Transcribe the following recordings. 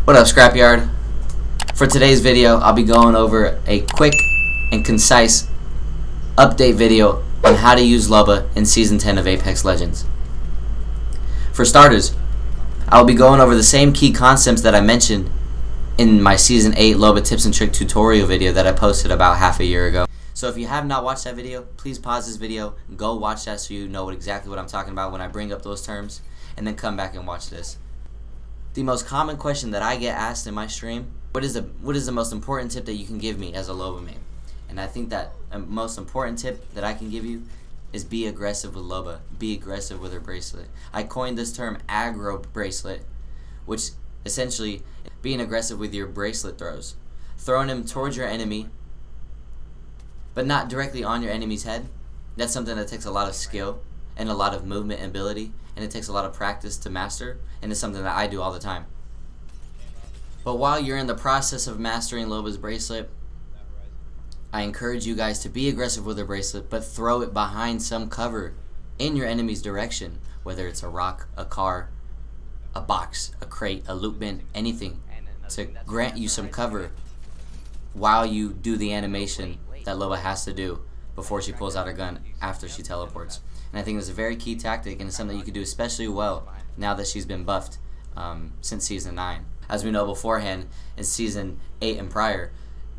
What up, Scrapyard? For today's video, I'll be going over a quick and concise update video on how to use Loba in Season 10 of Apex Legends. For starters, I will be going over the same key concepts that I mentioned in my Season 8 Loba tips and trick tutorial video that I posted about half a year ago. So if you have not watched that video, please pause this video, go watch that so you know exactly what I'm talking about when I bring up those terms, and then come back and watch this. The most common question that I get asked in my stream, what is the most important tip that you can give me as a Loba main? And I think that the most important tip that I can give you is be aggressive with Loba. Be aggressive with her bracelet. I coined this term aggro bracelet, which essentially being aggressive with your bracelet throws. Throwing them towards your enemy, but not directly on your enemy's head. That's something that takes a lot of skill and a lot of movement and ability, and it takes a lot of practice to master, and it's something that I do all the time. But while you're in the process of mastering Loba's bracelet, I encourage you guys to be aggressive with her bracelet, but throw it behind some cover in your enemy's direction, whether it's a rock, a car, a box, a crate, a loot bin, anything, to grant you some cover while you do the animation that Loba has to do before she pulls out her gun after she teleports. And I think it's a very key tactic, and it's something you can do especially well now that she's been buffed since Season 9. As we know beforehand, in Season 8 and prior,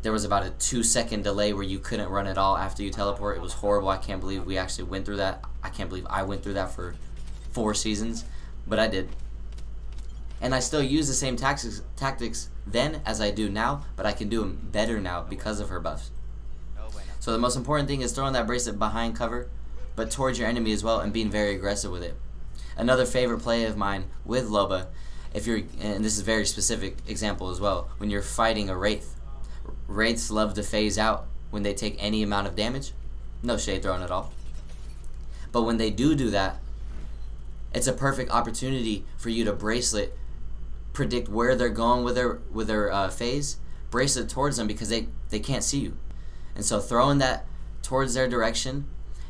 there was about a 2-second delay where you couldn't run at all after you teleport. It was horrible. I can't believe we actually went through that. I can't believe I went through that for 4 seasons, but I did. And I still use the same tactics then as I do now, but I can do them better now because of her buffs. So the most important thing is throwing that bracelet behind cover, but towards your enemy as well, and being very aggressive with it. Another favorite play of mine with Loba, and this is a very specific example as well, when you're fighting a Wraith. Wraiths love to phase out when they take any amount of damage. No shade thrown at all. But when they do that, it's a perfect opportunity for you to bracelet, predict where they're going with their phase, bracelet towards them because they can't see you. And so throwing that towards their direction,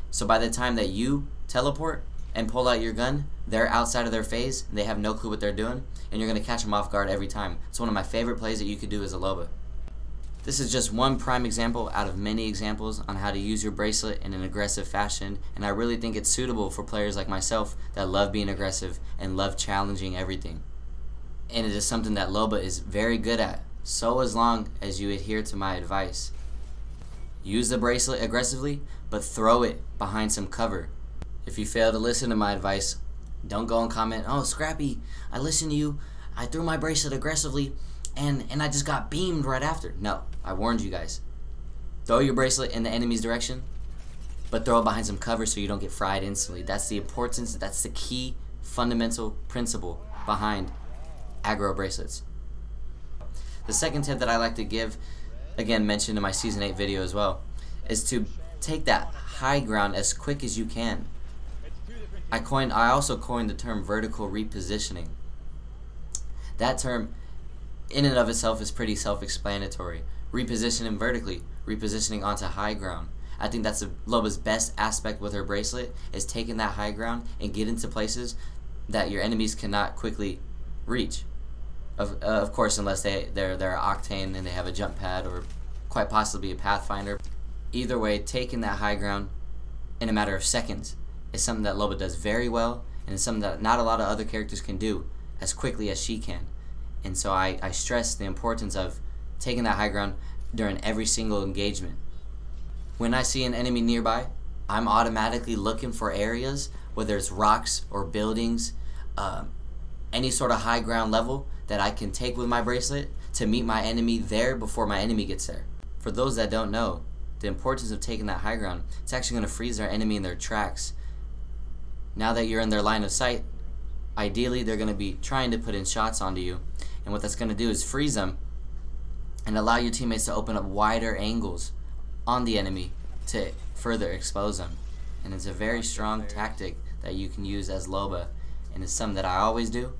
so by the time that you teleport and pull out your gun, they're outside of their phase, and they have no clue what they're doing, and you're going to catch them off guard every time. It's one of my favorite plays that you could do as a Loba. This is just one prime example out of many examples on how to use your bracelet in an aggressive fashion, and I really think it's suitable for players like myself that love being aggressive and love challenging everything. And it is something that Loba is very good at, so as long as you adhere to my advice. Use the bracelet aggressively, but throw it behind some cover. If you fail to listen to my advice, don't go and comment, "Oh, Scrappy, I listened to you, I threw my bracelet aggressively, and I just got beamed right after." No, I warned you guys. Throw your bracelet in the enemy's direction, but throw it behind some cover so you don't get fried instantly. That's the importance, that's the key fundamental principle behind aggro bracelets. The second tip that I like to give, again mentioned in my Season 8 video as well, is to take that high ground as quick as you can. I also coined the term vertical repositioning. That term in and of itself is pretty self-explanatory. Repositioning vertically, repositioning onto high ground. I think that's Loba's best aspect with her bracelet, is taking that high ground and get into places that your enemies cannot quickly reach. Of course, unless they're Octane and they have a jump pad, or quite possibly a Pathfinder. Either way, taking that high ground in a matter of seconds is something that Loba does very well, and it's something that not a lot of other characters can do as quickly as she can. And so I stress the importance of taking that high ground during every single engagement. When I see an enemy nearby, I'm automatically looking for areas, whether it's rocks or buildings, any sort of high ground level that I can take with my bracelet to meet my enemy there before my enemy gets there. For those that don't know, the importance of taking that high ground, it's actually going to freeze their enemy in their tracks. Now that you're in their line of sight, ideally they're going to be trying to put in shots onto you, and what that's going to do is freeze them and allow your teammates to open up wider angles on the enemy to further expose them. And it's a very strong tactic that you can use as Loba, and it's something that I always do,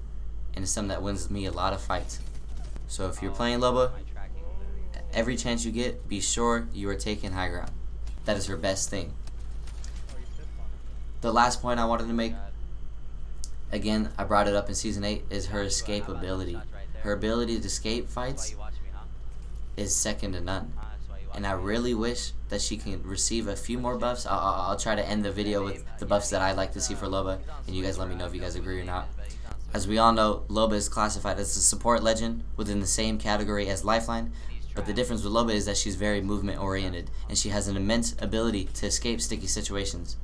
and it's something that wins me a lot of fights. So if you're playing Loba, every chance you get, be sure you are taking high ground. That is her best thing. The last point I wanted to make, again, I brought it up in Season 8, is her escapability. her ability to escape fights is second to none. And I really wish that she can receive a few more buffs. I'll try to end the video with the buffs that I like to see for Loba, and you guys let me know if you guys agree or not. As we all know, Loba is classified as a support legend within the same category as Lifeline, but the difference with Loba is that she's very movement oriented, and she has an immense ability to escape sticky situations.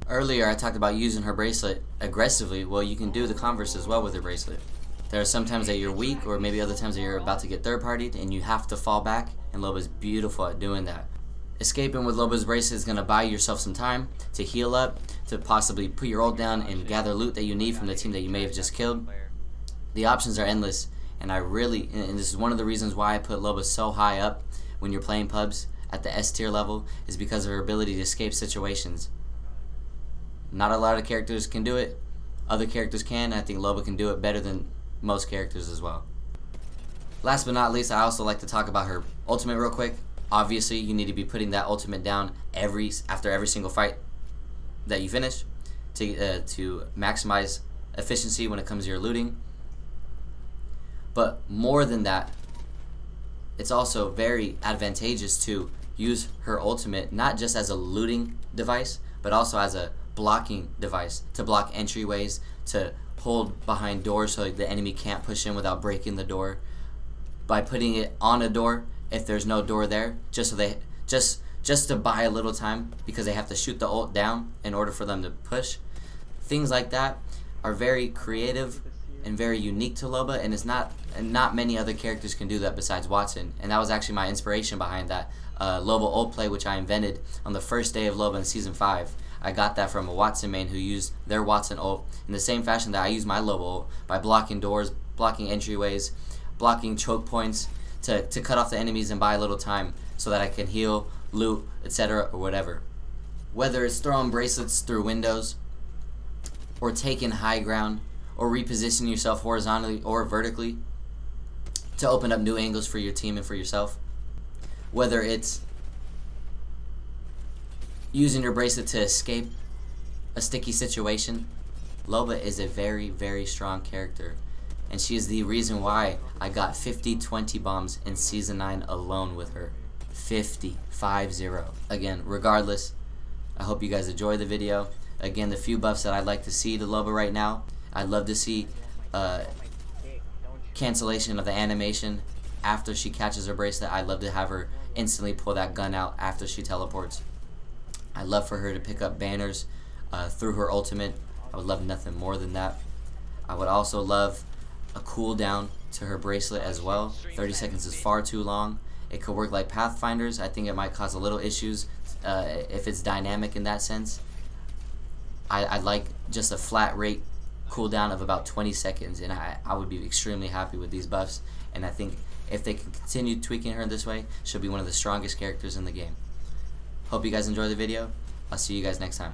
Earlier I talked about using her bracelet aggressively. Well, you can do the converse as well with her bracelet. There are some times that you're weak, or maybe other times that you're about to get third-partied and you have to fall back, and Loba's beautiful at doing that. Escaping with Loba's bracelet is going to buy yourself some time to heal up, to possibly put your ult down and gather loot that you need from the team that you may have just killed. The options are endless, and and this is one of the reasons why I put Loba so high up when you're playing pubs at the S tier level, is because of her ability to escape situations. Not a lot of characters can do it. Other characters can. I think Loba can do it better than most characters as well. Last but not least, I also like to talk about her ultimate real quick. Obviously, you need to be putting that ultimate down after every single fight that you finish to maximize efficiency when it comes to your looting. But more than that, it's also very advantageous to use her ultimate not just as a looting device, but also as a blocking device, to block entryways, to hold behind doors so the enemy can't push in without breaking the door. By putting it on a door if there's no door there, just to buy a little time because they have to shoot the ult down in order for them to push. Things like that are very creative and very unique to Loba, and not many other characters can do that besides Watson. And that was actually my inspiration behind that Loba ult play, which I invented on the first day of Loba in Season 5. I got that from a Watson main who used their Watson ult in the same fashion that I use my Loba ult, by blocking doors, blocking entryways, blocking choke points to cut off the enemies and buy a little time so that I can heal, loot, etc. or whatever. Whether it's throwing bracelets through windows, or taking high ground, or repositioning yourself horizontally or vertically to open up new angles for your team and for yourself. Whether it's using your bracelet to escape a sticky situation, Loba is a very, very strong character, and she is the reason why I got 50-20 bombs in Season 9 alone with her. 50. Again, regardless, I hope you guys enjoy the video. Again, the few buffs that I'd like to see to Loba right now, I'd love to see cancellation of the animation after she catches her bracelet. I'd love to have her instantly pull that gun out after she teleports. I'd love for her to pick up banners through her ultimate. I would love nothing more than that. I would also love a cooldown to her bracelet as well. 30 seconds is far too long. It could work like Pathfinders. I think it might cause a little issues if it's dynamic in that sense. I'd like just a flat rate cooldown of about 20 seconds, and I would be extremely happy with these buffs. And I think if they can continue tweaking her this way, she'll be one of the strongest characters in the game. Hope you guys enjoy the video. I'll see you guys next time.